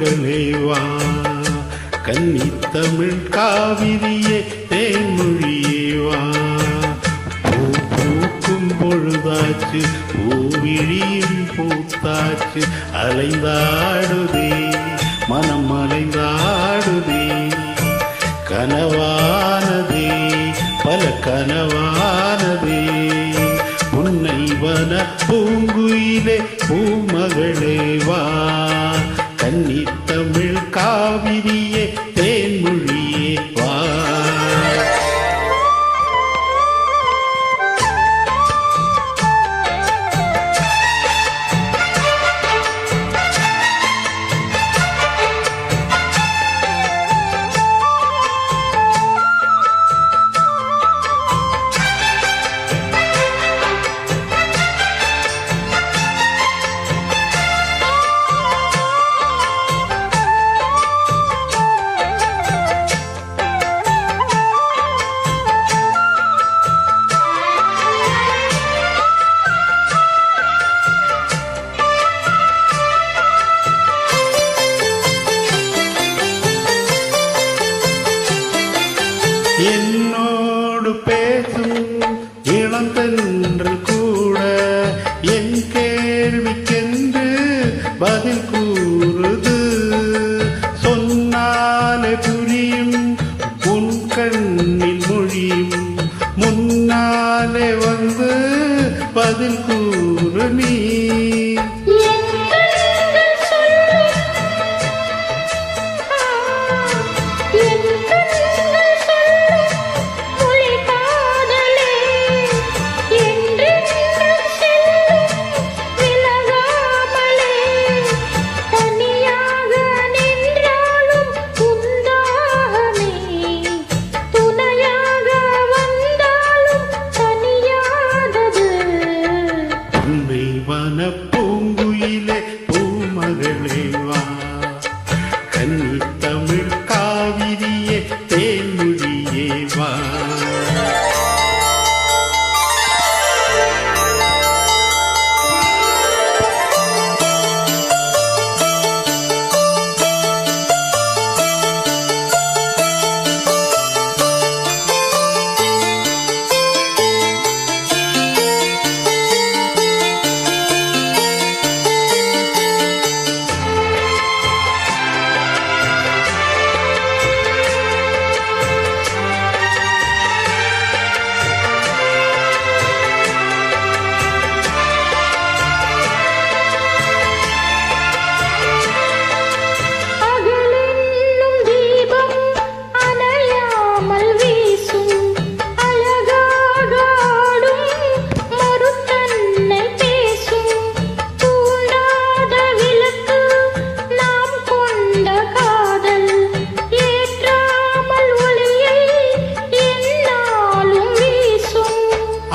பூமகளே வா, கன்னி தமிழ் காவிரியே தேன்மொழியே வா. பூ பூக்கும் பொழுதாச்சு, பூவிழியும் பூத்தாச்சு, அலைந்தாடுதே மனம் அலைந்தாடுதே. கனவானதே பல கனவானதே, உன்னை வன பூங்குயிலே பூமகளே வா, கன்னி தமிழ் காவிரியே தேன்மொழியே வா. என்னோடு பேசும் இளந்தென்றல் கூட என் கேள்விக்கென்று பதில் கூறுது. சொன்னாலே புரியும் உன் கண்ணின் மொழியும், முன்னாலே வந்து பதில் கூறு நீ. பூங்குயிலே பூமகளே வா, கன்னி தமிழ் காவிரியே தேன்மொழியே வா.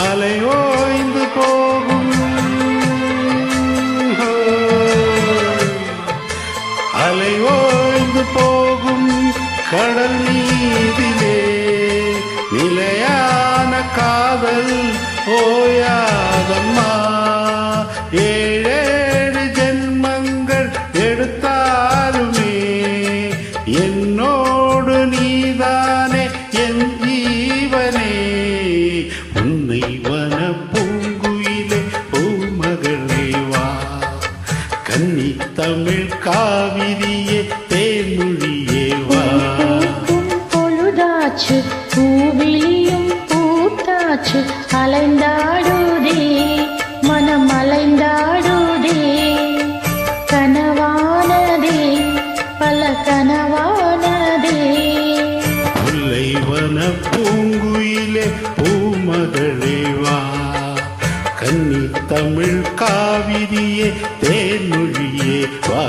அலையோய்ந்து போகும் அலையோய்ந்து போகும் கடல் நீதிலே, நிலையான காதல் ஓயாதம்மா. ஏழேழு ஜென்மங்கள் எடுத்தாலுமே என்னோடு நீதானே என் ஜீவனே. உன்னை வன பூங்குயிலே பூமகளே வா, கன்னி தமிழ் காவிரியே தேன்மொழியே வா. பொழுதாச்சு பூவிழியும் பூத்தாச்சு, அலைந்தாடுதே மனம் அலைந்தாடுதே. கனவானதே பல கனவானதே. முல்லை வன பூங்குயிலே பூமகளே வா, கன்னி தமிழ் காவிரியே தேன்மொழியே வா.